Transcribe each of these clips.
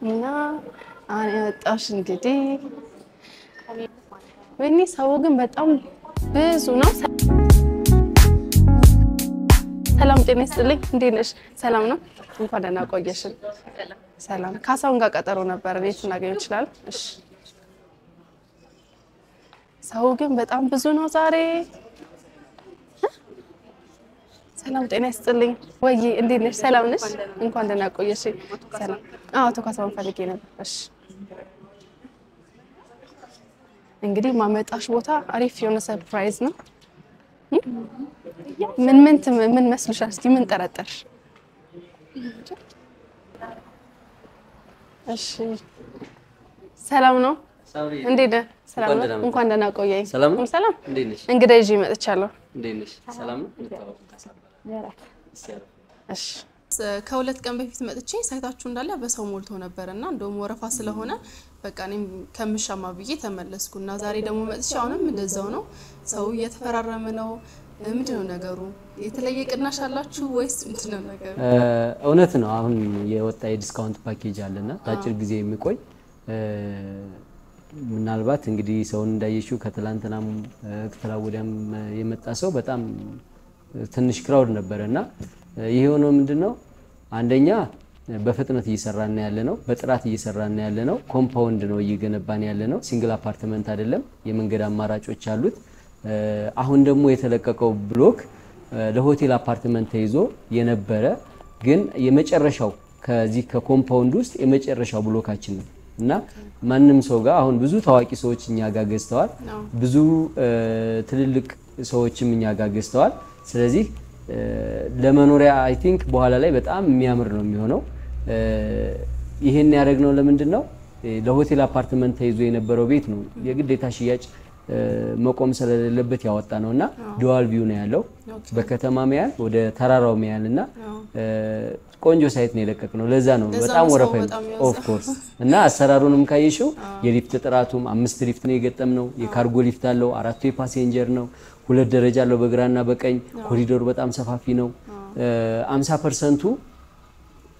እና አኔ ወጣሽ እንግዲህ ወይኔ ሰው ግን በጣም ብዙ ነው። ሰላም ጤና ይስጥልኝ። እንዴት ነሽ? ሰላም ነው? እንኳን ደህና ቆየሽን። ሰላም ካሳውን ጋር ቀጠሮ ነበር። እኔ ልናገኝ ይችላል? እሺ። ሰው ግን በጣም ብዙ ነው ዛሬ። ሰላም ጤና ይስጥልኝ። ወይ እንዴት ነሽ? ሰላም ነሽ? እንኳን ደህና ቆየሽኝ። ሰላም። አቶ ካሳውን ፈልጌ ነበር። እሺ። እንግዲህ ማመጣሽ ቦታ አሪፍ የሆነ ሰርፕራይዝ ነው። ምን መስልሻል? እስቲ ምን ጠረጠርሽ? እሺ ሰላም ነው? እንዴት ነህ? ሰላም ነው? እንኳን ደህና ቆየኝ። ሰላም ነው? ሰላም እንዴት ነሽ? እንግዳ ይዤ መጥቻለሁ። እንዴት ነሽ? ሰላም ነው? እሺ ከሁለት ቀን በፊት መጥቼ ሳይታችሁ እንዳለ በሰው ሞልቶ ነበርና እንደውም ወረፋ ስለሆነ በቃ እኔም ከምሻማ ብዬ ተመለስኩና ዛሬ ደግሞ መጥቼ አሁንም እንደዛው ነው። ሰው እየተፈራረመ ነው። ምንድነው ነገሩ? የተለየ ቅናሽ አላችሁ ወይስ ምንድነው ነገሩ? እውነት ነው። አሁን የወጣ የዲስካውንት ፓኬጅ አለና ለአጭር ጊዜ የሚቆይ ምናልባት እንግዲህ ሰውን እንዳየሽው ከትላንትናም ከተላወዲያም የመጣ ሰው በጣም ትንሽ ክራውድ ነበርና ይሄ ሆኖ ምንድነው አንደኛ በፍጥነት እየሰራን ያለነው በጥራት እየሰራን ያለነው ኮምፓውንድ ነው እየገነባን ያለነው ሲንግል አፓርትመንት አይደለም። የመንገድ አማራጮች አሉት። አሁን ደግሞ የተለቀቀው ብሎክ ለሆቴል አፓርትመንት ተይዞ የነበረ ግን የመጨረሻው ከዚህ ከኮምፓውንድ ውስጥ የመጨረሻው ብሎካችን ነው እና ማንንም ሰው ጋር አሁን ብዙ ታዋቂ ሰዎች እኛ ጋር ገዝተዋል። ብዙ ትልልቅ ሰዎችም እኛ ጋር ገዝተዋል። ስለዚህ ለመኖሪያ አይ ቲንክ በኋላ ላይ በጣም የሚያምር ነው የሚሆነው። ይሄን ያደረግነው ለምንድነው ለሆቴል አፓርትመንት ተይዞ የነበረው ቤት ነው የግዴታ ሽያጭ መቆም ስለሌለበት ያወጣ ነውና ዱዋል ቪው ነው ያለው በከተማ መያል ወደ ተራራው መያልና ቆንጆ ሳይት ነው የለቀቅነው። ለዛ ነው በጣም ወረፈኝ ኦፍ ኮርስ እና አሰራሩንም ካየሽው የሊፍት ጥራቱም 5 ሊፍት ነው የገጠምነው። የካርጎ ሊፍት አለው፣ 4 የፓሴንጀር ነው፣ 2 ደረጃ አለው በግራና በቀኝ። ኮሪዶር በጣም ሰፋፊ ነው። 50%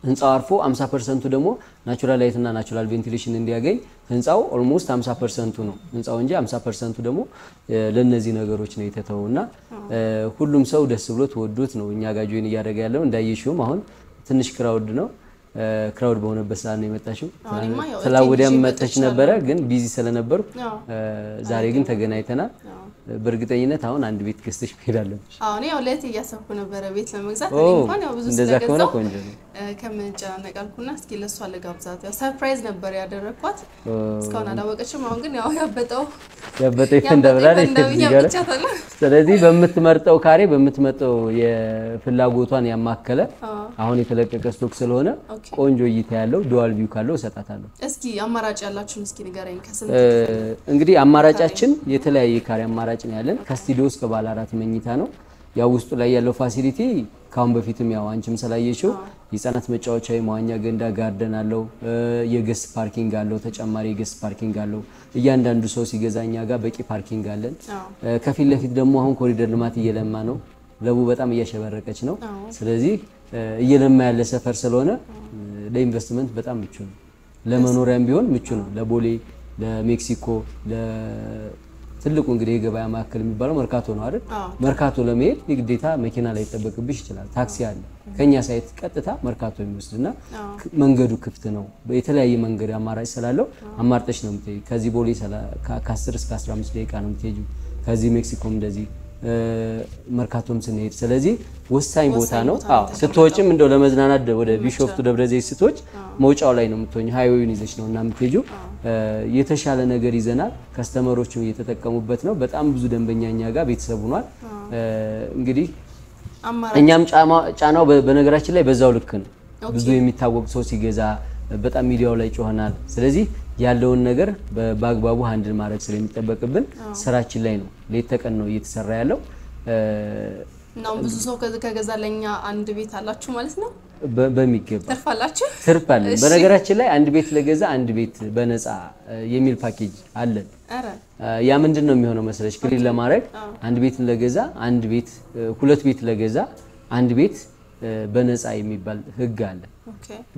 ህንጻው አርፎ 50% ደግሞ ናቹራል ላይት እና ናቹራል ቬንቲሌሽን እንዲያገኝ ህንጻው ኦልሞስት 50% ነው ህንጻው እንጂ 50% ደግሞ ለነዚህ ነገሮች ነው የተተውና ሁሉም ሰው ደስ ብሎት ወዶት ነው እኛ ጋር ጆይን እያደረገ ያለው። እንዳየሽውም አሁን ትንሽ ክራውድ ነው። ክራውድ በሆነበት ሰዓት ነው የመጣሽው። ተላወዲያም መጥተሽ ነበረ ግን ቢዚ ስለነበርኩ ዛሬ ግን ተገናኝተናል። በእርግጠኝነት አሁን አንድ ቤት ገዝተሽ ትሄዳለሽ። እኔ ያው ለእቴ እያሰብኩ ነበረ ቤት ለመግዛት። እኔ እንኳን ያው ብዙ ስለገዛው ከመጨነቃልኩና እስኪ ለሷ ለጋብዛት ያው ሰርፕራይዝ ነበር ያደረኳት። እስካሁን አላወቀችም። አሁን ግን ያው ያበጠው እንደብላለች ትዝጋለ። ስለዚህ በምትመርጠው ካሬ በምትመርጠው የፍላጎቷን ያማከለ አሁን የተለቀቀ ስቶክ ስለሆነ ቆንጆ እይታ ያለው ዱዋል ቪው ካለው እሰጣታለሁ። እስኪ አማራጭ ያላችሁን እስኪ ንገረኝ። ከስንት እንግዲህ አማራጫችን የተለያየ ካሬ አማራጭ ነው ያለን። ከስቱዲዮ እስከ ባለ 4 መኝታ ነው። ያው ውስጡ ላይ ያለው ፋሲሊቲ ካሁን በፊትም ያው አንቺም ሰላየሽው የህፃናት መጫወቻ የመዋኛ ገንዳ ጋርደን አለው። የገስት ፓርኪንግ አለው። ተጨማሪ የገስት ፓርኪንግ አለው። እያንዳንዱ ሰው ሲገዛኛ ጋር በቂ ፓርኪንግ አለን። ከፊት ለፊት ደግሞ አሁን ኮሪደር ልማት እየለማ ነው። ለቡ በጣም እያሸበረቀች ነው። ስለዚህ እየለማ ያለ ሰፈር ስለሆነ ለኢንቨስትመንት በጣም ምቹ ነው። ለመኖሪያም ቢሆን ምቹ ነው። ለቦሌ፣ ለሜክሲኮ፣ ለትልቁ እንግዲህ የገበያ ማዕከል የሚባለው መርካቶ ነው አይደል? መርካቶ ለመሄድ የግዴታ መኪና ላይ ተጠበቅብሽ ይችላል። ታክሲ አለ ከኛ ሳይት ቀጥታ መርካቶ የሚወስድና መንገዱ ክፍት ነው። በተለያየ መንገድ አማራጭ ስላለው አማርጠሽ ነው የምትሄጂው። ከዚህ ቦሌ ከ10 እስከ 15 ደቂቃ ነው የምትሄጂው። ከዚህ ሜክሲኮም እንደዚህ መርካቶም ስንሄድ ስለዚህ ወሳኝ ቦታ ነው። ስትወጪም እንደው ለመዝናናት ወደ ቢሾፍቱ ደብረዘይት ስትወጪ መውጫው ላይ ነው የምትሆኚው። ሃይዌውን ይዘሽ ነውና የምትሄጂው። የተሻለ ነገር ይዘናል። ከስተመሮቹም እየተጠቀሙበት ነው። በጣም ብዙ ደንበኛኛ ጋር ቤተሰብ ሆኗል። እንግዲህ እኛም ጫናው በነገራችን ላይ በዛው ልክ ነው። ብዙ የሚታወቅ ሰው ሲገዛ በጣም ሚዲያው ላይ ጮህናል። ስለዚህ ያለውን ነገር በአግባቡ ሃንድል ማድረግ ስለሚጠበቅብን ስራችን ላይ ነው ሌት ተቀን ነው እየተሰራ ያለው። ነው ብዙ ሰው ከገዛለኛ አንድ ቤት አላችሁ ማለት ነው። በሚገባ ተርፋላችሁ ተርፋለን። በነገራችን ላይ አንድ ቤት ለገዛ አንድ ቤት በነፃ የሚል ፓኬጅ አለን። ያ ምንድነው የሚሆነው መሰለሽ? ክሊል ለማድረግ አንድ ቤት ለገዛ አንድ ቤት ሁለት ቤት ለገዛ አንድ ቤት በነፃ የሚባል ህግ አለ።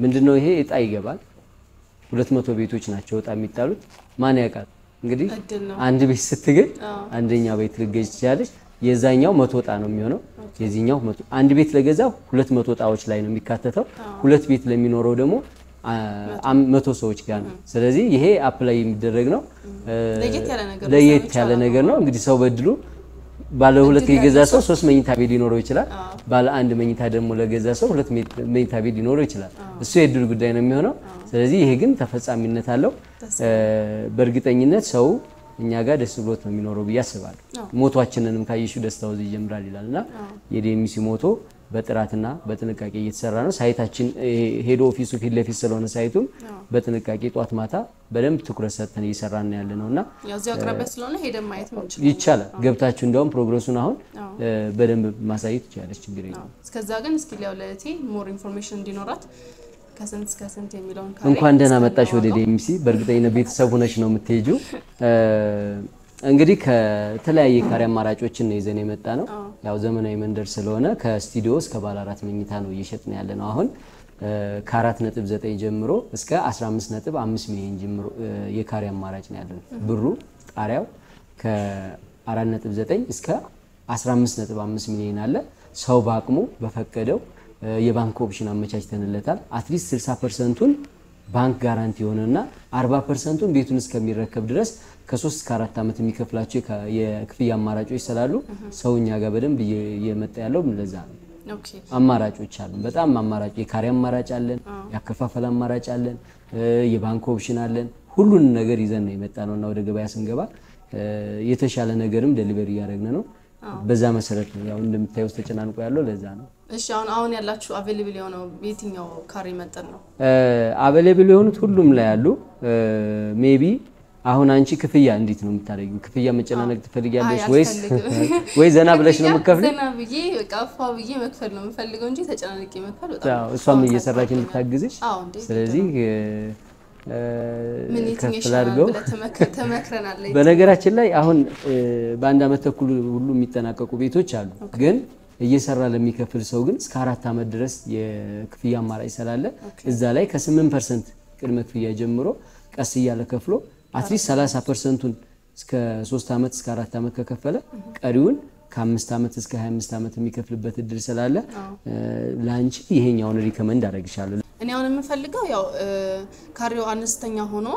ምንድነው ይሄ? እጣ ይገባል። 200 ቤቶች ናቸው ወጣ የሚጣሉት ማን ያውቃል እንግዲህ እድል ነው። አንድ ቤት ስትገኝ አንደኛ ቤት ልገጅ ትችላለች የዛኛው 100 ወጣ ነው የሚሆነው የዚህኛው 100 አንድ ቤት ለገዛው 200 ወጣዎች ላይ ነው የሚካተተው ሁለት ቤት ለሚኖረው ደግሞ 100 ሰዎች ጋር ነው ስለዚህ ይሄ አፕላይ የሚደረግ ነው ለየት ያለ ነገር ነው እንግዲህ ሰው በድሉ ባለ ሁለት የገዛ ሰው 3 መኝታ ቤት ሊኖረው ይችላል ባለ አንድ መኝታ ደግሞ ለገዛ ሰው 2 መኝታ ቤት ሊኖረው ይችላል እሱ የድል ጉዳይ ነው የሚሆነው ስለዚህ ይሄ ግን ተፈጻሚነት አለው በእርግጠኝነት ሰው እኛ ጋር ደስ ብሎት ነው የሚኖረው በያስባለሁ ሞቷችንንም ካይሹ ደስታው ይጀምራል ይላልና የዲኤምሲ ሞቶ በጥራትና በጥንቃቄ እየተሰራ ነው ሳይታችን ሄድ ኦፊሱ ፊት ለፊት ስለሆነ ሳይቱም በጥንቃቄ ጧት ማታ በደንብ ትኩረት ሰጥተን እየሰራን ያለነውና ያው አቅራቢያ ስለሆነ ሄደን ማየት ይቻላል ገብታችሁ እንደውም ፕሮግረሱን አሁን በደንብ ማሳየት ይቻላል ችግር የለም እስከዛ ግን እስኪ ሊያው ለእቴ ሞር ኢንፎርሜሽን እንዲኖራት ከስንት እስከ ስንት የሚለውን ካሬ እንኳን ደህና መጣሽ ወደ ዲኤምሲ በእርግጠኝነት ቤተሰብ ሆነሽ ነው የምትሄጂው እንግዲህ ከተለያየ ካሬ አማራጮችን ነው ይዘን የመጣ ነው ያው ዘመናዊ መንደር ስለሆነ ከስቱዲዮ እስከ ባለ 4 መኝታ ነው እየሸጥን ያለ ነው አሁን ከ4.9 ጀምሮ እስከ 15.5 ሚሊዮን ጀምሮ የካሬ አማራጭ ነው ያለው ብሩ ጣሪያው ከ4.9 እስከ 15.5 ሚሊዮን አለ ሰው ባቅሙ በፈቀደው የባንክ ኦፕሽን አመቻችተንለታል አትሊስት 60%ን ባንክ ጋራንቲ ሆነና 40%ን ቤቱን እስከሚረከብ ድረስ ከ3 እስከ 4 አመት የሚከፍላቸው የክፍያ አማራጮች ስላሉ ሰውኛ ጋር በደንብ እየመጣ ያለው ለዛ ነው ኦኬ አማራጮች አሉ በጣም አማራጭ የካሬ አማራጭ አለን ያከፋፈል አማራጭ አለን የባንክ ኦፕሽን አለን ሁሉን ነገር ይዘን ነው የመጣነውና ወደ ገበያ ስንገባ የተሻለ ነገርም ዴሊቨሪ ያደረግን ነው በዛ መሰረት ነው ያው እንደምታዩት ተጨናንቆ ያለው ለዛ ነው እሺ አሁን ያላችሁ አቬሌብል የሆነው የትኛው ካሬ መጠን ነው አቬሌብል የሆኑት ሁሉም ላይ ያሉ ሜቢ አሁን አንቺ ክፍያ እንዴት ነው የምታደርጊው ክፍያ መጨናነቅ ትፈልጊያለሽ ወይ ዘና ብለሽ ነው የምትከፍለው ዘና ብዬ በቃ አፋብዬ መክፈል ነው የምፈልገው እንጂ ተጨናንቄ መክፈል በጣም ያው እሷም እየሰራች እንድታግዝሽ ስለዚህ ምን ይተኛሽላልገው ተመክረናል በነገራችን ላይ አሁን በአንድ አመት ተኩል ሁሉ የሚጠናቀቁ ቤቶች አሉ ግን እየሰራ ለሚከፍል ሰው ግን እስከ 4 አመት ድረስ የክፍያ አማራጭ ስላለ እዛ ላይ ከ8% ቅድመ ክፍያ ጀምሮ ቀስ እያለ ከፍሎ አትሊስት 30%ን እስከ 3 አመት እስከ 4 አመት ከከፈለ ቀሪውን ከ5 አመት እስከ 25 አመት የሚከፍልበት እድል ስላለ ላንቺ ይሄኛውን ሪከመንድ አደርግሻለሁ እኔ አሁን የምፈልገው ያው ካሬው አነስተኛ ሆኖ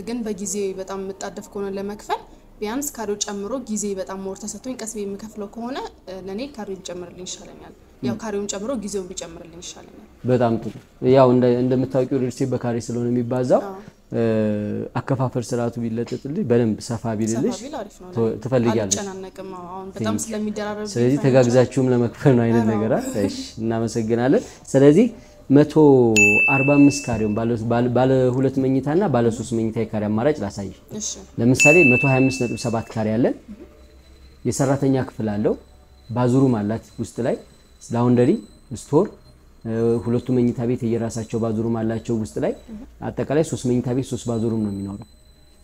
ግን በጊዜ በጣም መጣደፍ ከሆነ ለመክፈል ቢያንስ ካሬው ጨምሮ ጊዜ በጣም ሞር ተሰጥቶኝ ቀስ በሚከፍለው ከሆነ ለኔ ካሬው ጨምርልኝ ይሻለኛል ያው ካሬውን ጨምሮ ጊዜውን ቢጨምርልኝ ይሻለኛል በጣም ጥሩ ያው እንደምታውቂው ሪልስቴት በካሬ ስለሆነ የሚባዛው አከፋፈል ስርዓቱ ቢለጥጥልኝ በደንብ ሰፋ ቢልልሽ ትፈልጊያለሽ አልጨናነቅም አሁን በጣም ስለሚደራረብ ስለዚህ ተጋግዛችሁም ለመክፈል ነው አይነት ነገር አይደል እሺ እናመሰግናለን ስለዚህ 145 ካሬውን ባለ 2 መኝታና ባለ 3 መኝታ የካሬ አማራጭ ላሳይሽ እሺ ለምሳሌ 125.7 ካሬ አለን የሰራተኛ ክፍል አለው ባዙሩም አላት ውስጥ ላይ ላውንደሪ ስቶር ሁለቱ መኝታ ቤት የራሳቸው ባዙሩም አላቸው ውስጥ ላይ አጠቃላይ 3 መኝታ ቤት 3 ባዙሩም ነው የሚኖረው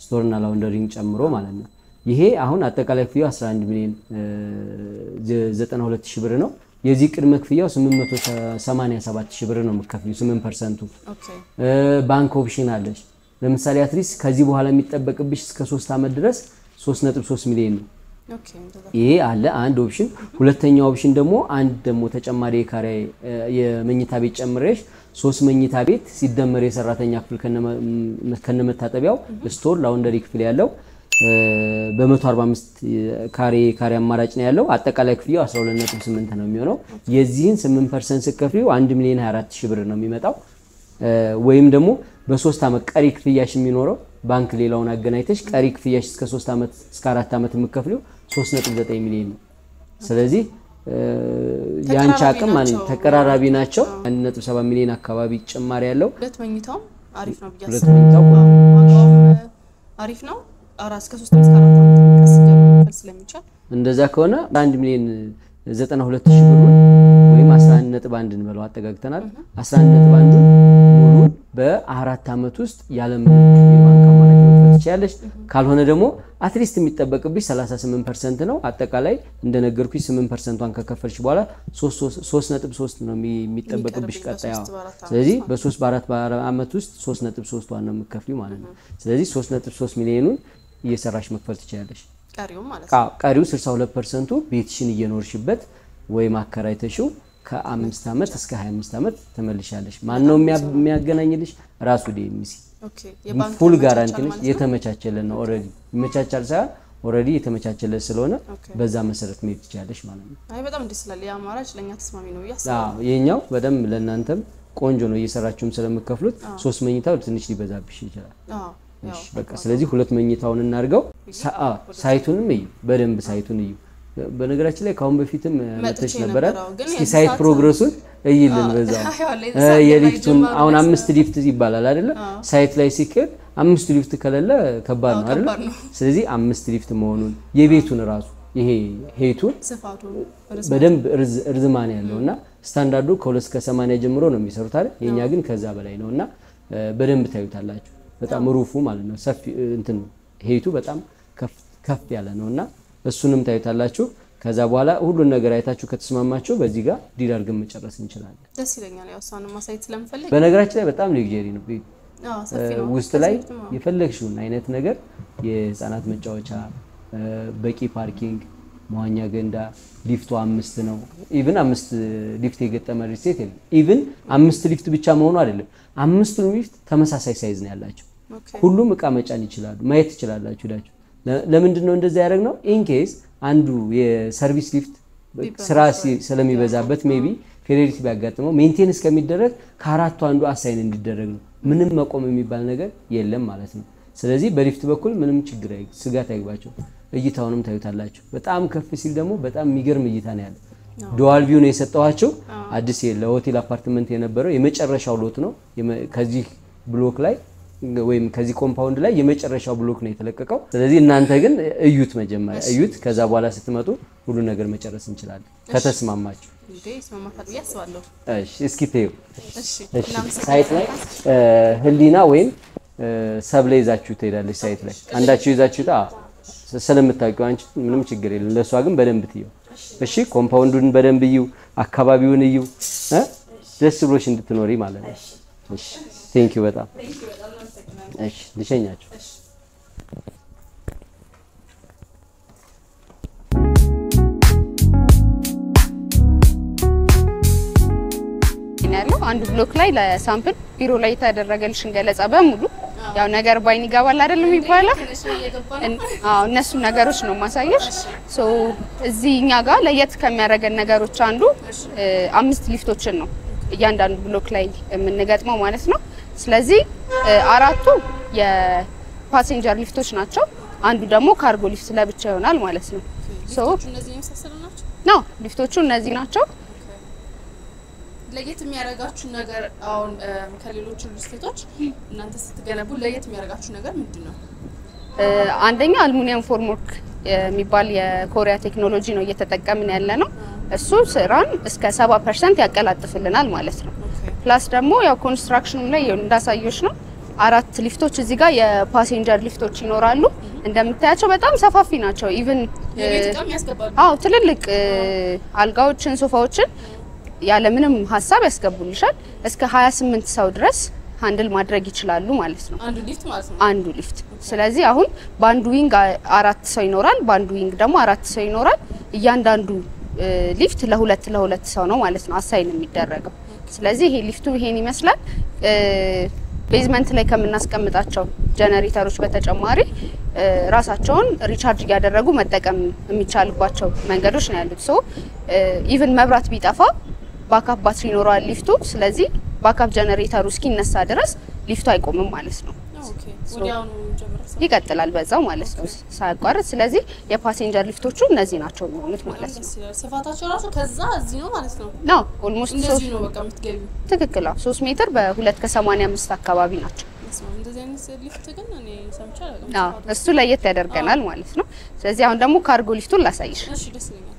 ስቶርና ላውንደሪን ጨምሮ ማለት ነው ይሄ አሁን አጠቃላይ ክፍያው 11 ሚሊዮን 92000 ብር ነው የዚህ ቅድመ ክፍያው 887000 ብር ነው የምትከፍሉ 8% ኦኬ ባንክ ኦፕሽን አለሽ ለምሳሌ አትሊስት ከዚህ በኋላ የሚጠበቅብሽ እስከ 3 አመት ድረስ 3.3 ሚሊዮን ነው ኦኬ ይሄ አለ አንድ ኦፕሽን ሁለተኛው ኦፕሽን ደግሞ አንድ ደግሞ ተጨማሪ የካሬ የመኝታ ቤት ጨምረሽ 3 መኝታ ቤት ሲደመር የሰራተኛ ክፍል ከነመታጠቢያው ስቶር ላውንደሪ ክፍል ያለው በ145 ካሬ አማራጭ ነው ያለው አጠቃላይ ክፍያው 12.8 ነው የሚሆነው የዚህን 8% ስከፍሪው 1 ሚሊዮን 24000 ብር ነው የሚመጣው ወይም ደግሞ በ3 አመት ቀሪ ክፍያሽ የሚኖረው ባንክ ሌላውን አገናኝተሽ ቀሪ ክፍያሽ እስከ 3 አመት እስከ 4 አመት የምትከፍሪው 3.9 ሚሊዮን ነው ስለዚህ ያንቺ አቅም ማለት ተቀራራቢ ናቸው 1.7 ሚሊዮን አካባቢ ጭማሪ ያለው ሁለት መኝታው አሪፍ ነው ሁለት መኝታው አሪፍ ነው አራስ ከ3 እስከ 4 አመት ቀስ እያለ ስለሚቻል እንደዛ ከሆነ 1 ሚሊዮን 92000 ብር ወይም 11.1 እንበለው አጠጋግተናል 11.1 ሙሉ በ4 አመት ውስጥ ያለ ምንም የባንክ አማራጭ ትችያለሽ ካልሆነ ደግሞ አትሊስት የሚጠበቅብሽ 38% ነው አጠቃላይ እንደነገርኩሽ 8%ን ከከፈልሽ በኋላ 3.3 ነው የሚጠበቅብሽ ቀጣዩ ስለዚህ በ3 በ4 አመት ውስጥ 3.3 ነው የምትከፍሊው ማለት ነው ስለዚህ 3.3 ሚሊዮኑን እየሰራሽ መክፈል ትችያለሽ ቀሪው ማለት ነው ቀሪው 62% ቤትሽን እየኖርሽበት ወይ ማከራይተሽው ከ5 አመት እስከ 25 አመት ተመልሻለሽ ማን ነው የሚያገናኝልሽ ራሱ ዲኤምሲ ኦኬ የባንክ ፉል ጋራንቲ ነው የተመቻቸለ ነው ኦሬዲ ይመቻቻል ሳይሆን ኦሬዲ የተመቻቸለ ስለሆነ በዛ መሰረት መሄድ ትችያለሽ ማለት ነው አይ በጣም ደስ ይላል ያ አማራጭ ለኛ ተስማሚ ነው ያሳው የኛው በደም ለእናንተም ቆንጆ ነው እየሰራችሁም ስለምትከፍሉት 3 መኝታው ትንሽ ሊበዛብሽ ይችላል እሺ በቃ ስለዚህ 2 መኝታውን እናርገው ሳይቱንም እዩ በደንብ ሳይቱን እዩ በነገራችን ላይ ካሁን በፊትም መጥተሽ ነበር እስኪ ሳይት ፕሮግረሱን እይልን በዛው የሊፍቱን አሁን 5 ሊፍት ይባላል አይደለ ሳይት ላይ ሲከድ 5 ሊፍት ከሌለ ከባድ ነው አይደለ ስለዚህ 5 ሊፍት መሆኑን የቤቱን ራሱ ይሄ ሄቱን ስፋቱን በደንብ እርዝማን ያለውና ስታንዳርዱ ከ2 እስከ 80 ጀምሮ ነው የሚሰሩት አይደል የኛ ግን ከዛ በላይ ነውና በደንብ ታዩታላችሁ በጣም ሩፉ ማለት ነው ሰፊ እንትን ሄቱ በጣም ከፍ ያለ ነውና እሱንም ታዩታላችሁ ከዛ በኋላ ሁሉ ነገር አይታችሁ ከተስማማችሁ በዚህ ጋር ዲል አድርገን መጨረስ እንችላለን ደስ ይለኛል ያው እሷን ማሳየት ስለምፈልግ በነገራችን ላይ በጣም ሌክዠሪ ነው ሰፊ ነው ውስጥ ላይ የፈለግሽውን አይነት ነገር የህፃናት መጫወቻ በቂ ፓርኪንግ መዋኛ ገንዳ ሊፍቱ 5 ነው ኢቭን 5 ሊፍት የገጠመ ሪሴት የለም ኢቭን 5 ሊፍት ብቻ መሆኑ አይደለም 5 ሊፍት ተመሳሳይ ሳይዝ ነው ያላቸው ሁሉም እቃ መጫን ይችላሉ ማየት ይችላልላችሁ ዳችሁ ለምንድነው እንደዛ ያደረግነው ኢን ኬስ አንዱ የሰርቪስ ሊፍት ስራ ስለሚበዛበት ሜቢ ፌዴሪቲ ቢያጋጥመው ሜንቴን እስከሚደረግ ከአራቱ አንዱ አሳይን እንዲደረግ ነው ምንም መቆም የሚባል ነገር የለም ማለት ነው ስለዚህ በሊፍት በኩል ምንም ችግር ስጋት አይግባቸው እይታውንም ታዩታላችሁ በጣም ከፍ ሲል ደግሞ በጣም የሚገርም እይታ ነው ያለው ዱዋል ቪው ነው የሰጠዋቸው አዲስ ለሆቴል አፓርትመንት የነበረው የመጨረሻው ሎት ነው ከዚህ ብሎክ ላይ ወይም ከዚህ ኮምፓውንድ ላይ የመጨረሻው ብሎክ ነው የተለቀቀው ስለዚህ እናንተ ግን እዩት መጀመሪያ እዩት ከዛ በኋላ ስትመጡ ሁሉ ነገር መጨረስ እንችላለን ከተስማማችሁ እንዴ ስማማታል ያስባለሁ እሺ እስኪ ተዩ እሺ ሳይት ላይ ህሊና ወይም ሰብለ ይዛችሁ ትሄዳለች ሳይት ላይ አንዳችሁ ይዛችሁታ ስለምታውቂው አንቺ ምንም ችግር የለም ለሷ ግን በደንብ ትዩ እሺ ኮምፓውንዱን በደንብ እዩ አካባቢውን እዩ ደስ ብሎሽ እንድትኖሪ ማለት ነው እሺ ቴንክ ዩ በጣም እሺ ልሸኛችሁ ያለው አንዱ ብሎክ ላይ ለሳምፕል ቢሮ ላይ ተደረገልሽን ገለጻ በሙሉ ያው ነገር ባይን ይገባል አይደለም ይባላል እነሱ ነገሮች ነው ማሳየሽ ሶ እዚህኛ ጋር ለየት ከሚያደርገን ነገሮች አንዱ 5 ሊፍቶችን ነው እያንዳንዱ ብሎክ ላይ የምንገጥመው ማለት ነው ስለዚህ አራቱ የፓሴንጀር ሊፍቶች ናቸው አንዱ ደግሞ ካርጎ ሊፍት ለብቻ ይሆናል ማለት ነው ሶ እነዚህ የመሳሰሉ ናቸው ነው ሊፍቶቹ እነዚህ ናቸው ለየት የሚያረጋችሁ ነገር አሁን ከሌሎች ሊስቶች እናንተ ስትገነቡ ለየት የሚያረጋችሁ ነገር ምንድነው አንደኛ አልሙኒየም ፎርምወርክ የሚባል የኮሪያ ቴክኖሎጂ ነው እየተጠቀምን ያለ ነው እሱ ስራን እስከ 70% ያቀላጥፍልናል ማለት ነው ፕላስ ደግሞ ያው ኮንስትራክሽኑ ላይ እንዳሳየሽ ነው 4 ሊፍቶች እዚህ ጋር የፓሴንጀር ሊፍቶች ይኖራሉ እንደምታያቸው በጣም ሰፋፊ ናቸው ኢቭን የቤትም ያስገባሉ ትልልቅ አልጋዎችን ሶፋዎችን ያለ ምንም ሐሳብ ያስገቡልሻል እስከ 28 ሰው ድረስ ሃንድል ማድረግ ይችላሉ ማለት ነው አንዱ ሊፍት ማለት ነው አንዱ ሊፍት ስለዚህ አሁን ባንዱ ዊንግ 4 ሰው ይኖራል ባንዱ ዊንግ ደግሞ 4 ሰው ይኖራል እያንዳንዱ ሊፍት ለሁለት ሰው ነው ማለት ነው አሳይን የሚደረገው ስለዚህ ይሄ ሊፍቱ ይሄን ይመስላል ቤዝመንት ላይ ከምናስቀምጣቸው ጀነሬተሮች በተጨማሪ ራሳቸውን ሪቻርጅ ያደረጉ መጠቀም የሚቻልባቸው መንገዶች ነው ያሉት ሶ ኢቭን መብራት ቢጠፋ ባካፕ ባትሪ ይኖራል ሊፍቱ ስለዚህ ባካፕ ጀነሬተሩ እስኪነሳ ድረስ ሊፍቱ አይቆምም ማለት ነው ኦኬ ወዲያውኑ ጀምረስ ይቀጥላል በዛው ማለት ነው ሳያቋርጥ ስለዚህ የፓሴንጀር ሊፍቶቹ እነዚህ ናቸው የሚሆኑት ማለት ነው ስፋታቸው ራሱ ከዛ እዚህ ነው ማለት ነው ነው ኦልሞስት እንደዚህ ነው በቃ የምትገቢው ትክክል 3 ሜትር በ2.85 አካባቢ ናቸው እንደዚህ አይነት ሊፍት ግን እኔ ሰምቼ አላውቅም እሱ ለየት ያደርገናል ማለት ነው ስለዚህ አሁን ደግሞ ካርጎ ሊፍቱን ላሳይሽ እሺ ደስ ይለኛል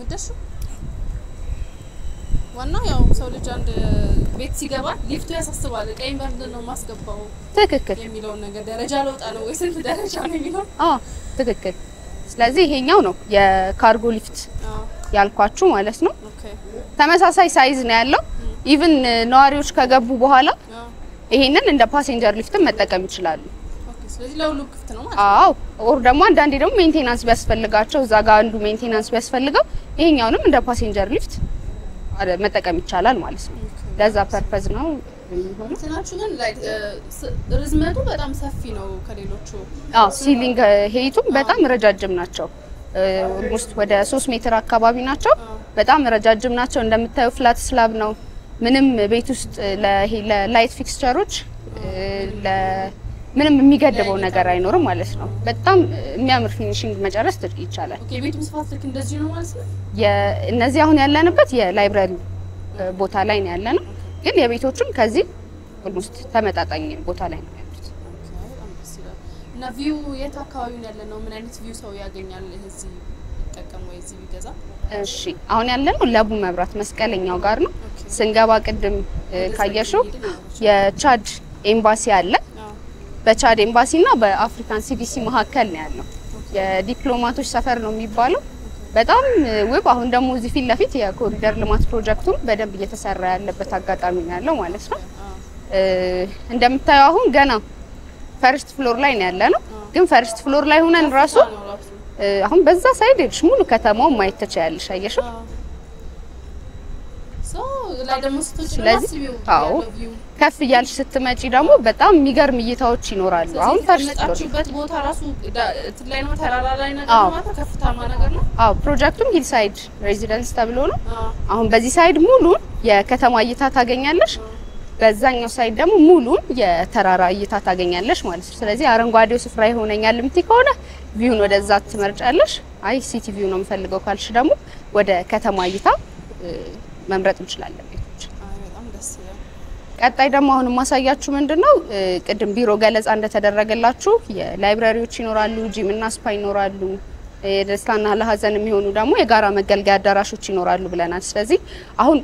ወደሱ ዋናው ያው ሰው ልጅ አንድ ቤት ሲገባ ሊፍቱ ያሳስባል። ቀኝ በምንድን ነው ማስገባው ትክክል የሚለው ነገር ደረጃ ለውጣ ነው ወይስ ስንት ደረጃ ነው የሚለው? ትክክል። ስለዚህ ይሄኛው ነው የካርጎ ሊፍት ያልኳችሁ ማለት ነው። ተመሳሳይ ሳይዝ ነው ያለው። ኢቭን ነዋሪዎች ከገቡ በኋላ ይሄንን እንደ ፓሴንጀር ሊፍት መጠቀም ይችላሉ። ስለዚህ ለሁሉም ክፍት ነው ማለት ነው። ኦር ደግሞ አንዳንዴ ደግሞ ሜንቴናንስ ቢያስፈልጋቸው እዛ ጋር አንዱ ሜንቴናንስ ቢያስፈልገው ይሄኛውንም እንደ ፓሴንጀር ሊፍት መጠቀም ይቻላል ማለት ነው። ለዛ ፐርፐዝ ነው የሚሆነው። እንትናችሁ ግን ላይክ ርዝመቱ በጣም ሰፊ ነው ከሌሎቹ። ሲሊንግ ሄይቱም በጣም ረጃጅም ናቸው። ኦልሞስት ወደ 3 ሜትር አካባቢ ናቸው። በጣም ረጃጅም ናቸው። እንደምታዩ ፍላት ስላብ ነው። ምንም ቤት ውስጥ ለላይት ፊክስቸሮች ምንም የሚገድበው ነገር አይኖርም ማለት ነው። በጣም የሚያምር ፊኒሺንግ መጨረስ ይቻላል። ኦኬ ቤቱ ስፋት ልክ እንደዚህ ነው ማለት ነው። እነዚህ አሁን ያለንበት የላይብራሪ ቦታ ላይ ነው ያለነው፣ ግን የቤቶቹም ከዚህ ኦልሞስት ተመጣጣኝ ቦታ ላይ ነው ያሉት። እና ቪው የት አካባቢ ነው ያለነው? ምን አይነት ቪው ሰው ያገኛል እዚህ ይጠቀም ወይ እዚህ ቢገዛ? እሺ አሁን ያለነው ለቡ መብራት መስቀለኛው ጋር ነው። ስንገባ ቅድም ካየሽው የቻድ ኤምባሲ አለ። በቻድ ኤምባሲና በአፍሪካን ሲዲሲ መካከል ነው ያለው። የዲፕሎማቶች ሰፈር ነው የሚባለው። በጣም ውብ። አሁን ደግሞ እዚህ ፊት ለፊት የኮሪደር ልማት ፕሮጀክቱ በደንብ እየተሰራ ያለበት አጋጣሚ ነው ያለው ማለት ነው። እንደምታዩ አሁን ገና ፈርስት ፍሎር ላይ ነው ያለነው፣ ግን ፈርስት ፍሎር ላይ ሆነን ራሱ አሁን በዛ ሳይድ ሄድሽ ሙሉ ከተማው ማየት ትችያለሽ። አየሽው? ላይ ደግሞ ስትወጪ ከፍ እያልሽ ስትመጪ ደግሞ በጣም የሚገርም እይታዎች ይኖራሉ። አሁን ተመጣጣችበት ቦታ ራሱ ላይ ነው፣ ተራራ ላይ ነገር ማለት ከፍታማ ነገር ነው። ፕሮጀክቱም ሂል ሳይድ ሬዚደንስ ተብሎ ነው። አሁን በዚህ ሳይድ ሙሉ የከተማ እይታ ታገኛለሽ፣ በዛኛው ሳይድ ደግሞ ሙሉ የተራራ እይታ ታገኛለሽ ማለት ነው። ስለዚህ አረንጓዴው ስፍራ ይሆነኛል እምትይ ከሆነ ቪውን ወደዛ ትመርጫለሽ። አይ ሲቲ ቪው ነው የምፈልገው ካልሽ ደግሞ ወደ ከተማ እይታ መምረጥ እንችላለን ቤቶች። በጣም ደስ ይላል። ቀጣይ ደግሞ አሁን ማሳያችሁ ምንድነው ቅድም ቢሮ ገለጻ እንደተደረገላችሁ የላይብራሪዎች ይኖራሉ፣ ጂም እና ስፓ ይኖራሉ፣ የደስታና ለሀዘን የሚሆኑ ደግሞ የጋራ መገልገያ አዳራሾች ይኖራሉ ብለናል። ስለዚህ አሁን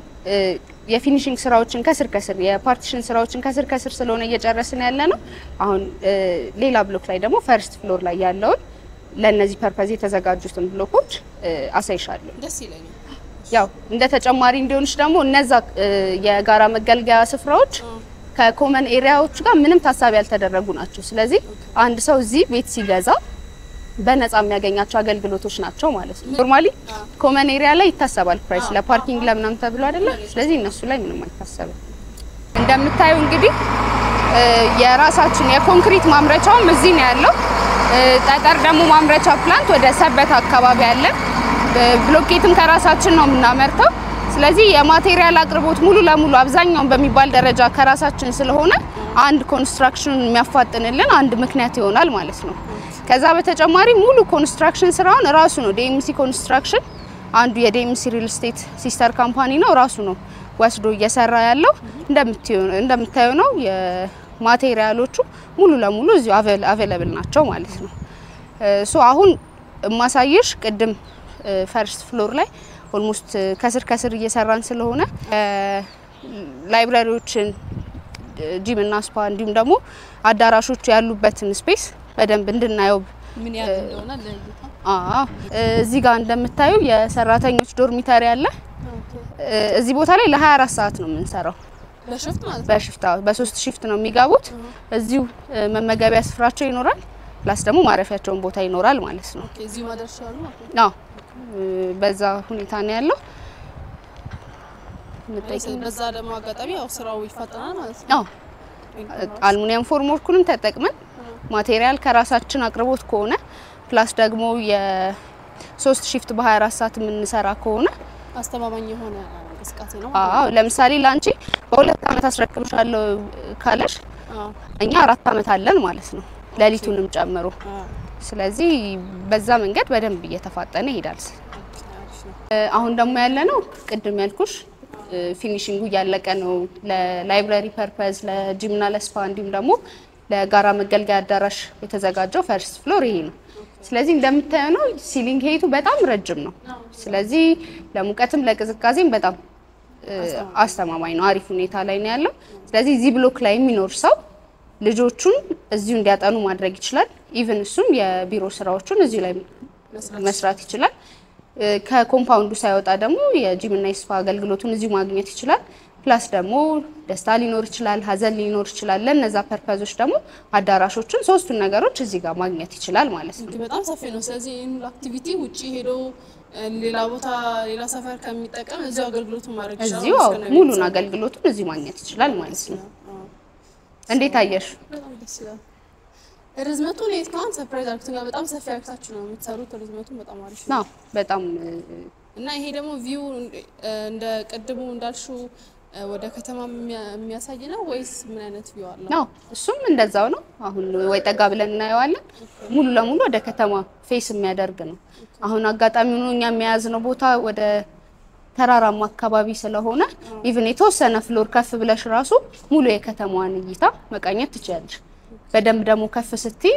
የፊኒሺንግ ስራዎችን ከስር ከስር የፓርቲሽን ስራዎችን ከስር ከስር ስለሆነ እየጨረስን ያለ ነው። አሁን ሌላ ብሎክ ላይ ደግሞ ፈርስት ፍሎር ላይ ያለውን ለነዚህ ፐርፐዝ የተዘጋጁትን ብሎኮች አሳይሻለሁ። ደስ ይለኛል። ያው እንደ ተጨማሪ እንዲሆንሽ ደግሞ እነዛ የጋራ መገልገያ ስፍራዎች ከኮመን ኤሪያዎች ጋር ምንም ታሳቢ ያልተደረጉ ናቸው። ስለዚህ አንድ ሰው እዚህ ቤት ሲገዛ በነፃ የሚያገኛቸው አገልግሎቶች ናቸው ማለት ነው። ኖርማሊ ኮመን ኤሪያ ላይ ይታሰባል ፕራይስ ለፓርኪንግ ለምናምን ተብሎ አይደለ? ስለዚህ እነሱ ላይ ምንም አይታሰብም። እንደምታዩ እንግዲህ የራሳችን የኮንክሪት ማምረቻውም እዚህ ነው ያለው። ጠጠር ደግሞ ማምረቻ ፕላንት ወደ ሰበት አካባቢ አለ። ብሎኬትም ከራሳችን ነው የምናመርተው። ስለዚህ የማቴሪያል አቅርቦት ሙሉ ለሙሉ አብዛኛውን በሚባል ደረጃ ከራሳችን ስለሆነ አንድ ኮንስትራክሽን የሚያፋጥንልን አንድ ምክንያት ይሆናል ማለት ነው። ከዛ በተጨማሪ ሙሉ ኮንስትራክሽን ስራውን ራሱ ነው ዲኤምሲ ኮንስትራክሽን አንዱ የዲኤምሲ ሪል ስቴት ሲስተር ካምፓኒ ነው ራሱ ነው ወስዶ እየሰራ ያለው። እንደምታዩ ነው የማቴሪያሎቹ ሙሉ ለሙሉ እዚሁ አቬለብል ናቸው ማለት ነው። ሶ አሁን ማሳየሽ ቅድም ፈርስት ፍሎር ላይ ኦልሞስት ከስር ከስር እየሰራን ስለሆነ ላይብራሪዎችን ጂም እና ስፓ እንዲሁም ደግሞ አዳራሾቹ ያሉበትን ስፔስ በደንብ እንድናየው ምን ያህል እንደሆነ ለይታ እዚህ ጋር እንደምታዩ የሰራተኞች ዶርሚተሪ አለ። እዚህ ቦታ ላይ ለ24 ሰዓት ነው የምንሰራው። በሽፍት ማለት በሽፍት በ3 ሽፍት ነው የሚገቡት። እዚሁ መመገቢያ ስፍራቸው ይኖራል፣ ፕላስ ደግሞ ማረፊያቸውን ቦታ ይኖራል ማለት ነው። ኦኬ እዚሁ ማደርሻሉ ማለት ነው። በዛ ሁኔታ ነው ያለው። በዛ ደግሞ አጋጣሚ ያው ስራው ይፋጠናል ማለት ነው። አልሙኒየም ፎርምወርኩንም ተጠቅመን ማቴሪያል ከራሳችን አቅርቦት ከሆነ ፕላስ ደግሞ የ3 ሽፍት በ24 ሰዓት የምንሰራ ከሆነ አስተማማኝ የሆነ እንቅስቃሴ ነው። ለምሳሌ ላንቺ በ2 አመት አስረክብሻለሁ ካለሽ እኛ 4 አመት አለን ማለት ነው ሌሊቱንም ጨምሮ። ስለዚህ በዛ መንገድ በደንብ እየተፋጠነ ይሄዳል። አሁን ደግሞ ያለነው ቅድም ያልኩሽ ፊኒሺንጉ ያለቀ ነው። ለላይብራሪ ፐርፐዝ ለጂምና ለስፓ እንዲሁም ደግሞ ለጋራ መገልገያ አዳራሽ የተዘጋጀው ፈርስት ፍሎር ይሄ ነው። ስለዚህ እንደምታዩ ነው ሲሊንግ ሄይቱ በጣም ረጅም ነው። ስለዚህ ለሙቀትም ለቅዝቃዜም በጣም አስተማማኝ ነው፣ አሪፍ ሁኔታ ላይ ነው ያለው። ስለዚህ እዚህ ብሎክ ላይ የሚኖር ሰው ልጆቹን እዚሁ እንዲያጠኑ ማድረግ ይችላል። ኢቭን እሱም የቢሮ ስራዎቹን እዚሁ ላይ መስራት ይችላል። ከኮምፓውንዱ ሳይወጣ ደግሞ የጂም እና የስፓ አገልግሎቱን እዚሁ ማግኘት ይችላል። ፕላስ ደግሞ ደስታ ሊኖር ይችላል፣ ሀዘን ሊኖር ይችላል። ለነዛ ፐርፐዞች ደግሞ አዳራሾችን ሶስቱን ነገሮች እዚህ ጋር ማግኘት ይችላል ማለት ነው። በጣም ሰፊ ነው። ስለዚህ ይህን አክቲቪቲ ውጪ ሄዶ ሌላ ቦታ ሌላ ሰፈር ከሚጠቀም እዚሁ አገልግሎቱን ማድረግ ይችላል። እዚሁ ሙሉን አገልግሎቱን እዚሁ ማግኘት ይችላል ማለት ነው። እንዴት አየሽ? በጣም ደስ ይላል። ርዝመቱን የትካን ሰርፕራይዝ አርክቶኛል። በጣም ሰፊ አርክታችሁ ነው የምትሰሩት። ርዝመቱን በጣም አሪፍ ነው በጣም እና ይሄ ደግሞ ቪው እንደ ቅድሙ እንዳልሽው ወደ ከተማ የሚያሳይ ነው ወይስ ምን አይነት ቪው አለው? ነው እሱም እንደዛው ነው። አሁን ወይ ጠጋ ብለን እናየዋለን። ሙሉ ለሙሉ ወደ ከተማ ፌስ የሚያደርግ ነው። አሁን አጋጣሚው ነው እኛ የሚያዝነው ቦታ ወደ ተራራማ አካባቢ ስለሆነ ኢቭን የተወሰነ ፍሎር ከፍ ብለሽ ራሱ ሙሉ የከተማዋን እይታ መቃኘት ትችላለሽ። በደንብ ደግሞ ከፍ ስትይ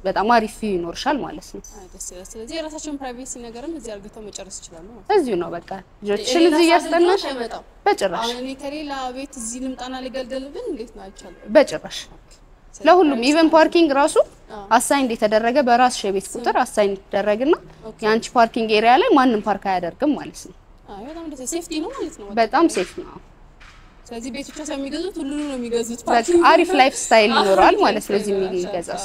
በጣም አሪፍ ቪው ይኖርሻል ማለት ነው። ደስ ይላል። ስለዚህ የራሳቸውን ፕራይቬሲ ነገርም እዚህ አርግተው መጨረስ ይችላሉ ማለት ነው። እዚሁ ነው በቃ ልጆችሽን እዚህ እያስጠናሽ በጭራሽ አሁን እኔ ከሌላ ቤት እዚህ ልምጣና ልገልገልብን እንዴት ነው አይቻልም? በጭራሽ ለሁሉም ኢቨን ፓርኪንግ ራሱ አሳይን የተደረገ በራስሽ የቤት ቁጥር አሳይን ይደረግና የአንቺ ፓርኪንግ ኤሪያ ላይ ማንም ፓርክ አያደርግም ማለት ነው። በጣም ደስ ሴፍቲ ነው ማለት ነው። በጣም ሴፍ ነው። ስለዚህ ቤት ብቻ ስለሚገዙት ሁሉንም ነው የሚገዙት። በቃ አሪፍ ላይፍ ስታይል ይኖራል ማለት ነው እዚህ የሚገዛው።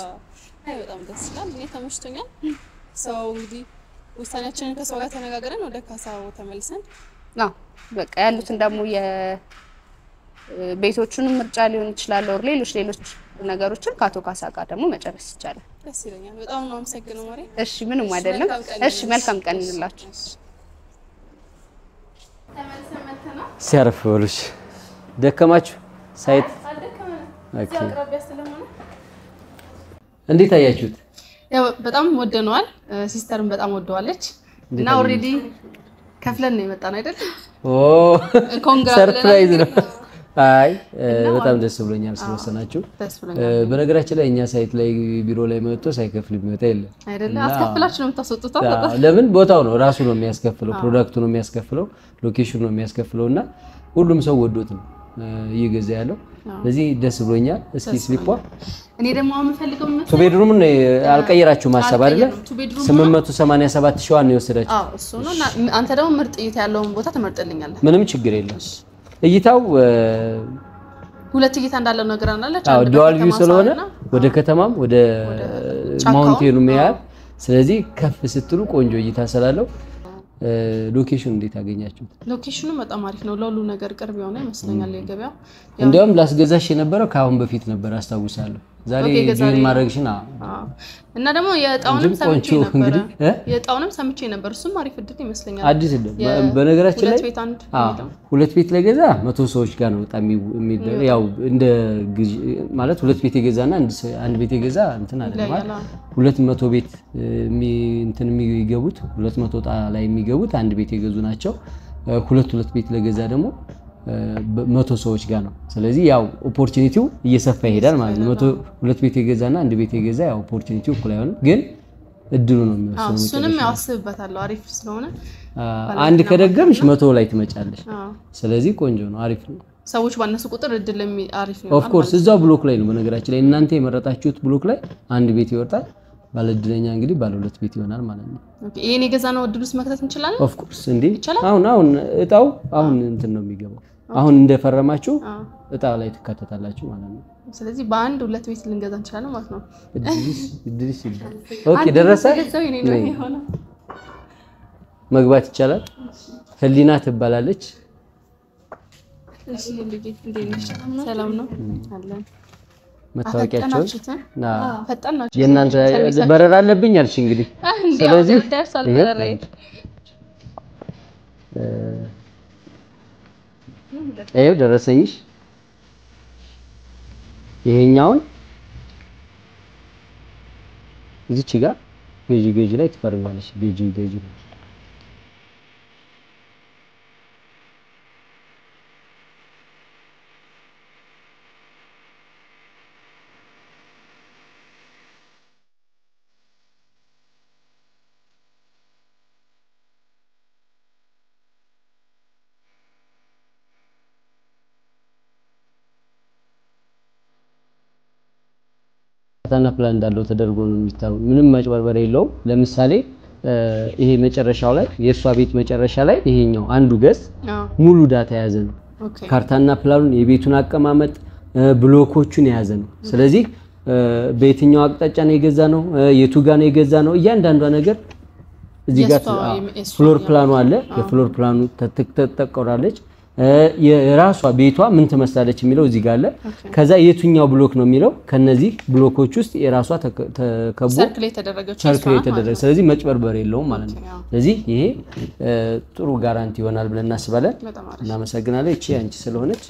በጣም ደስ ይላል። እኔ ተመችቶኛል። ሰው እንግዲህ ውሳኔያችንን ከሰው ጋር ተነጋግረን ወደ ካሳው ተመልሰን በቃ ያሉትን ደግሞ የቤቶቹንም ምርጫ ሊሆን ይችላል ወር ሌሎች ነገሮችን ከአቶ ካሳ ጋር ደግሞ መጨረስ ይቻላል። ደስ ይለኛል። በጣም ነው አመሰግነው ማሬ። እሺ ምንም አይደለም። እሺ መልካም ቀን ይሁንላችሁ። ተመልሰን መተና ሲያርፍ ወሉሽ ደከማችሁ ሳይት ኦኬ። እንዴት አያችሁት? ያው በጣም ወደነዋል። ሲስተርም በጣም ወደዋለች እና ኦሬዲ ከፍለን ነው የመጣን አይደል? ሰርፕራይዝ ነው። አይ በጣም ደስ ብሎኛል ስለወሰናችሁ። በነገራችን ላይ እኛ ሳይት ላይ ቢሮ ላይ መጥቶ ሳይከፍል የሚወጣ የለም አይደል? አስከፍላችሁ ነው የምታስወጡት? ለምን ቦታው ነው ራሱ ነው የሚያስከፍለው፣ ፕሮዳክቱ ነው የሚያስከፍለው፣ ሎኬሽኑ ነው የሚያስከፍለውና ሁሉም ሰው ወዶት ነው እየገዛ ያለው። ስለዚህ ደስ ብሎኛል። እስኪ ስሊፓ እኔ ደግሞ የምፈልገው ምን ቱ ቤድሩም ነው አልቀየራችሁም ሀሳብ አይደለ? 887 ሺህ ነው የወሰዳችሁ። እሱ ነው። አንተ ደግሞ ምርጥ እይታ ያለውን ቦታ ትመርጥልኛለህ። ምንም ችግር የለም። እይታው ሁለት እይታ እንዳለው ነገር አናለች። ዱዋል ቪው ስለሆነ ወደ ከተማም ወደ ማውንቴኑ ያያል። ስለዚህ ከፍ ስትሉ ቆንጆ እይታ ስላለው ሎኬሽን እንዴት አገኛችሁት? ሎኬሽኑ በጣም አሪፍ ነው። ለሁሉ ነገር ቅርብ የሆነ ይመስለኛል የገበያው። እንዲያውም ላስገዛሽ የነበረው ከአሁን በፊት ነበር አስታውሳለሁ። ዛሬ ጆይን ማድረግሽና እና ደግሞ የጣውንም ሰምቼ ነበር። የጣውንም ሰምቼ ነበር። እሱም አሪፍ እድል ይመስለኛል። አዲስ እድል በነገራችን ላይ ሁለት ቤት ለገዛ 100 ሰዎች ጋር ነው በጣም ያው እንደ ማለት ሁለት ቤት የገዛና አንድ ቤት የገዛ እንትን አይደለም ማለት 200 ቤት እንትን የሚገቡት 200 ጣ ላይ የሚገቡት አንድ ቤት የገዙ ናቸው። ሁለት ቤት ለገዛ ደግሞ 100 ሰዎች ጋር ነው። ስለዚህ ያው ኦፖርቹኒቲው እየሰፋ ይሄዳል ማለት ነው። 2 ቤት የገዛና አንድ ቤት የገዛ ያው ኦፖርቹኒቲው እኩል አይሆንም፣ ግን እድሉ ነው የሚወስነው። እሱንም ያስብበታል። አሪፍ ስለሆነ አንድ ከደገምሽ 100 ላይ ትመጫለሽ። ስለዚህ ቆንጆ ነው፣ አሪፍ ነው። ሰዎች ባነሱ ቁጥር እድል አሪፍ ነው። ኦፍ ኮርስ እዛው ብሎክ ላይ ነው። በነገራችን ላይ እናንተ የመረጣችሁት ብሎክ ላይ አንድ ቤት ይወጣል። ባለ እድለኛ እንግዲህ ባለ 2 ቤት ይሆናል ማለት ነው። ኦኬ ይሄን የገዛነው እድል ውስጥ መክተት እንችላለን። ኦፍ ኮርስ እንዴ አሁን እጣው አሁን እንትን ነው የሚገባው። አሁን እንደፈረማችሁ እጣ ላይ ትካተታላችሁ ማለት ነው። ስለዚህ በአንድ 2 ቤት ልንገዛ እንችላለን ማለት ነው። እድልሽ ኦኬ ደረሰ። መግባት ይቻላል። ህሊና ትባላለች። እሺ ልጅት እንዴት ነሽ? ሰላም ነው አለን። መታወቂያቸው ፈጣን ናቸው። የእናንተ በረራ አለብኝ አልሽ እንግዲህ። ስለዚህ ደርሷል በረራዬ። ይሄው ደረሰኝሽ። ይሄኛውን እዚች ጋር ገዢ ላይ ትፈርማለሽ። ገዢ ካርታና ፕላን እንዳለው ተደርጎ ነው የሚታወቀው። ምንም ማጭበርበር የለውም። ለምሳሌ ይሄ መጨረሻው ላይ የሷ ቤት መጨረሻ ላይ ይሄኛው አንዱ ገጽ ሙሉ ዳታ የያዘ ነው። ካርታና ፕላኑን የቤቱን አቀማመጥ ብሎኮቹን የያዘ ነው። ስለዚህ በየትኛው አቅጣጫ ነው የገዛ ነው የቱ ጋር ነው የገዛ ነው እያንዳንዷ ነገር እዚህ ጋር ፍሎር ፕላኑ አለ። የፍሎር ፕላኑ ተጠቀራለች። የራሷ ቤቷ ምን ትመስላለች የሚለው እዚህ ጋር አለ። ከዛ የቱኛው ብሎክ ነው የሚለው ከነዚህ ብሎኮች ውስጥ የራሷ ተከቦ ሰርክል የተደረገች ስለዚህ መጭበርበር የለውም ማለት ነው። ስለዚህ ይሄ ጥሩ ጋራንቲ ይሆናል ብለን እናስባለን። እናመሰግናለን። እቺ አንቺ ስለሆነች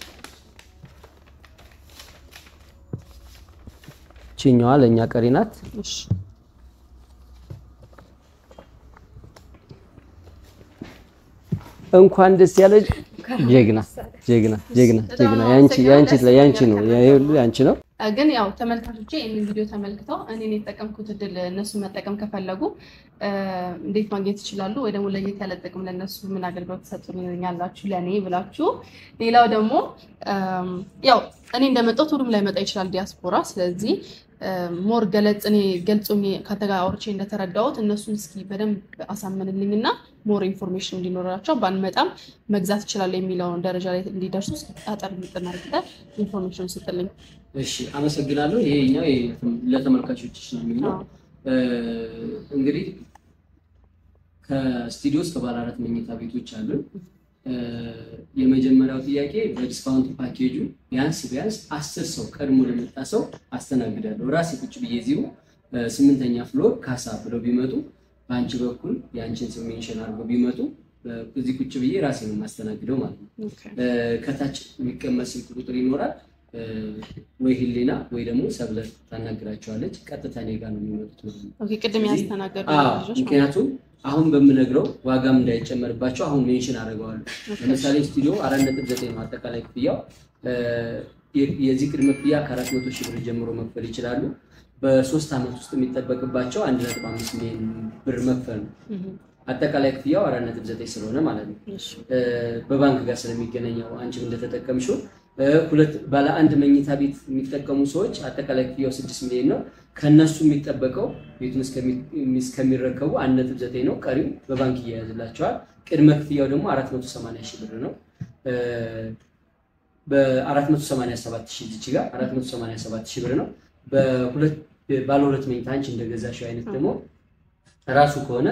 ቺኛዋ ለኛ ቀሪ ናት። እሺ እንኳን ደስ ያለሽ ጀግና ያንቺ ነው ያንቺ ነው። ግን ያው ተመልካቾቼ ይሄን ቪዲዮ ተመልክተው እኔን የተጠቀምኩት እድል እነሱ መጠቀም ከፈለጉ እንዴት ማግኘት ይችላሉ? ወይ ደግሞ ለየት ያለ ጥቅም ለነሱ ምን አገልግሎት ትሰጡልኛላችሁ ለኔ ብላችሁ። ሌላው ደግሞ ያው እኔ እንደመጣው ሁሉም ላይ መጣ ይችላል ዲያስፖራ። ስለዚህ ሞር ገልጾኝ ካተጋ አውርቼ እንደተረዳሁት እነሱን እስኪ በደንብ አሳምንልኝና ሞር ኢንፎርሜሽን እንዲኖራቸው ባንመጣም መግዛት ይችላል የሚለው ደረጃ ላይ እንዲደርሱ እስኪ አጠር እንድናርግታ ኢንፎርሜሽን ስጥልኝ። እሺ አመሰግናለሁ። ይሄኛው ለተመልካቾችሽ ነው የሚለው እንግዲህ ከስቱዲዮ እስከ ባለ 4 መኝታ ቤቶች አሉ። የመጀመሪያው ጥያቄ በዲስካውንት ፓኬጁ ቢያንስ 10 ሰው ቀድሞ ለመጣ ሰው አስተናግዳለሁ። ራሴ ቁጭ ብዬ እዚሁ 8ኛ ፍሎር ካሳ ብለው ቢመጡ በአንቺ በኩል ያንቺን ስም ሜንሽን አድርገው ቢመጡ እዚህ ቁጭ ብዬ ራሴ ነው ማስተናግደው ማለት ነው። ከታች የሚቀመጥ ስልክ ቁጥር ይኖራል። ወይ ህሊና ወይ ደግሞ ሰብለ ታናግራቸዋለች። ቀጥታ እኔ ጋር ነው የሚመጡት ማለት ነው። ኦኬ ቅድም ያስተናገዱ ልጆች ምክንያቱም አሁን በምነግረው ዋጋም እንዳይጨመርባቸው አሁን ሜንሽን አደርገዋለሁ። ለምሳሌ ስቱዲዮ 4.9 ነው አጠቃላይ ክፍያው። የዚህ ቅድመ ክፍያ ከ400 ሺህ ብር ጀምሮ መክፈል ይችላሉ። በ3 አመት ውስጥ የሚጠበቅባቸው 1.5 ሚሊዮን ብር መክፈል ነው። አጠቃላይ ክፍያው 4.9 ስለሆነ ማለት ነው። በባንክ ጋር ስለሚገናኘው አንቺም እንደተጠቀምሽው ሁለት ባለ አንድ መኝታ ቤት የሚጠቀሙ ሰዎች አጠቃላይ ክፍያው 6 ሚሊዮን ነው። ከነሱ የሚጠበቀው ቤቱን እስከሚረከቡ 1.9 ነው። ቀሪው በባንክ ይያዝላቸዋል። ቅድመ ክፍያው ደግሞ 480 ሺህ ብር ነው። በ487 ሺህ እዚህ ጋር 487 ሺህ ብር ነው። በሁለት ባለ ሁለት መኝታ አንቺ እንደገዛሽው አይነት ደግሞ ራሱ ከሆነ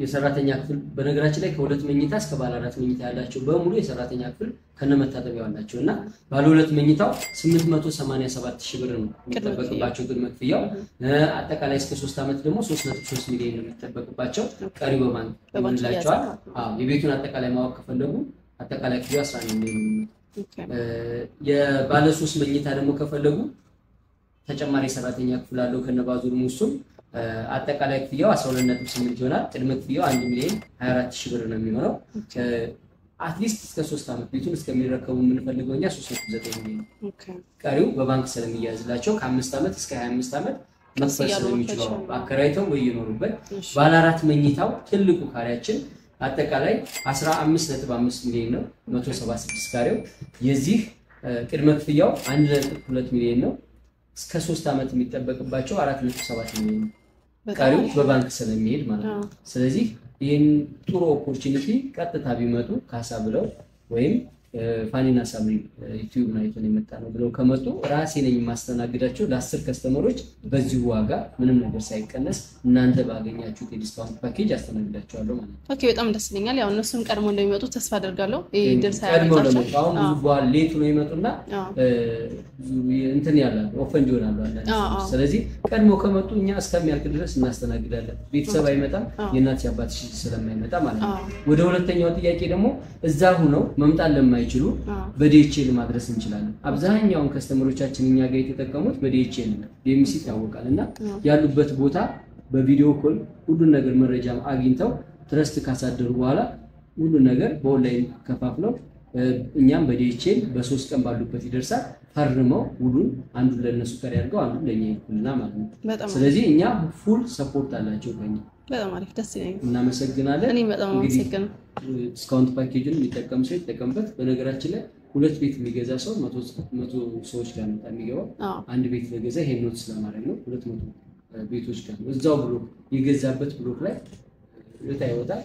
የሰራተኛ ክፍል በነገራችን ላይ ከሁለት መኝታ እስከ ባለ 4 መኝታ ያላቸው በሙሉ የሰራተኛ ክፍል ከነመታጠቢያው አላቸውና ባለ ሁለት መኝታው 887 ሺህ ብር ነው የሚጠበቅባቸው ቅድመ ክፍያው። አጠቃላይ እስከ 3 አመት ደግሞ 3.3 ሚሊዮን ነው የሚጠበቅባቸው። ቀሪው በባንክ ይመላቸዋል። የቤቱን አጠቃላይ ማወቅ ከፈለጉ አጠቃላይ ክፍያው 11 ሚሊዮን ነው። የባለ 3 መኝታ ደግሞ ከፈለጉ ተጨማሪ ሰራተኛ ክፍል አለው ከነባዙሩ ሙሱም አጠቃላይ ክፍያው 12.8 ይሆናል። ቅድመ ክፍያው 1 ሚሊዮን 24 ሺህ ብር ነው የሚሆነው። አትሊስት እስከ 3 አመት ቤቱን እስከሚረከቡ የምንፈልገው እኛ 3.9 ሚሊዮን። ቀሪው በባንክ ስለሚያዝላቸው ከ5 አመት እስከ 25 አመት መክፈል ስለሚችሉ አከራይተው ወይ ይኖሩበት። ባለ 4 መኝታው ትልቁ ካሬያችን አጠቃላይ 15.5 ሚሊዮን ነው። 176 ካሬው የዚህ ቅድመ ክፍያው 1.2 ሚሊዮን ነው። እስከ 3 አመት የሚጠበቅባቸው 4.7 ሚሊዮን ነው። ቀሪው በባንክ ስለሚሄድ ማለት ነው። ስለዚህ ይሄን ጥሩ ኦፖርቹኒቲ ቀጥታ ቢመጡ ካሳ ብለው ወይም ፋኒና ሳምሪ ዩቲዩብ ላይ የመጣ ነው ብለው ከመጡ ራሴ ነኝ ማስተናግዳቸው ለ10 ከስተመሮች በዚህ ዋጋ ምንም ነገር ሳይቀነስ እናንተ ባገኛችሁት የዲስካውንት ፓኬጅ አስተናግዳቸዋለሁ ማለት ነው። ኦኬ በጣም ደስ ይለኛል። ያው እነሱም ቀድሞ እንደሚመጡ ተስፋ አደርጋለሁ። ይሄ ድርስ ያያዛቸው አሁን ብዙ በኋላ ሌት ነው ይመጡና እንትን ያላል ኦፈንድ ይሆናሉ አለ። ስለዚህ ቀድሞ ከመጡ እኛ እስከሚያልቅ ድረስ እናስተናግዳለን። ቤተሰብ አይመጣም የእናት ያባት ስለማይመጣ ማለት ነው። ወደ ሁለተኛው ጥያቄ ደግሞ እዛ ሆነው መምጣት ለማይችሉ በዲኤችኤል ማድረስ እንችላለን። አብዛኛውን ከስተመሮቻችን እኛ ጋር የተጠቀሙት በዲኤችኤል ነው። ዲኤምሲ ታወቃልና ያሉበት ቦታ በቪዲዮ ኮል ሁሉን ነገር መረጃ አግኝተው ትረስት ካሳደሩ በኋላ ሁሉን ነገር በኦንላይን ከፋፍለው እኛም በዲኤችኤል በ3 ቀን ባሉበት ይደርሳል። ፈርመው ሁሉን አንዱ ለነሱ ቀር ያርገው አንዱ ለኛ ይኩልና ማለት ነው። ስለዚህ እኛ ፉል ሰፖርት አላቸው ከኛ። በጣም አሪፍ ደስ ይለኛል። እናመሰግናለን። እኔ በጣም አመሰግናለሁ። ዲስካውንት ፓኬጅን የሚጠቀም ሰው ይጠቀምበት። በነገራችን ላይ ሁለት ቤት የሚገዛ ሰው 100 ሰዎች ጋር መጣ የሚገባው አንድ ቤት ለገዛ ይሄን ኖት ስለማድረግ ነው 200 ቤቶች ጋር እዛው ብሎክ የገዛበት ብሎክ ላይ እጣ ይወጣል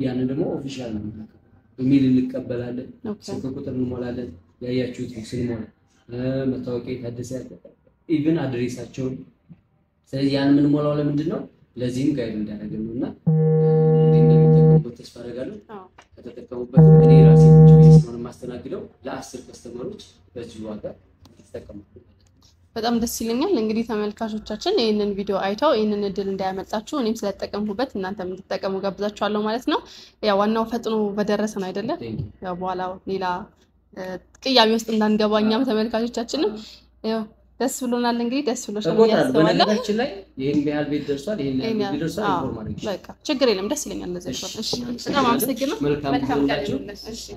ያንን ደግሞ ኦፊሻል ነው ኢሜል እንቀበላለን ስልክ ቁጥር እንሞላለን ያያችሁት ስንሞላ መታወቂያ ታደሰ ኢቭን አድሬሳቸውን ስለዚህ ያን ምን ሞላው ለምንድን ነው ለዚህም ጋይድ እንዳደረገን ነውና እንደምትጠቀሙበት ተስፋ አደርጋለሁ ከተጠቀሙበት እኔ ራሴ ነው ማስተናግደው ለ10 ከስተመሮች በዚህ ዋጋ ተጠቀሙበት በጣም ደስ ይለኛል እንግዲህ ተመልካቾቻችን ይሄንን ቪዲዮ አይተው ይሄንን እድል እንዳያመልጣችሁ እኔም ስለተጠቀምኩበት እናንተም እንድትጠቀሙ ጋብዛችኋለሁ ማለት ነው ያው ዋናው ፈጥኖ በደረሰን አይደለ ያው በኋላ ሌላ ቅያሜ ውስጥ እንዳንገባኛም ተመልካቾቻችንም ያው ደስ ብሎናል እንግዲህ ደስ ብሎሻል በነገራችን ላይ ይሄን ያህል ቤት ደርሷል ይሄን ያህል ቤት ደርሷል ኢንፎርማቲቭ በቃ ችግር የለም ደስ ይለኛል እንደዚህ እሺ በጣም አመሰግናለሁ መልካም ቀን እሺ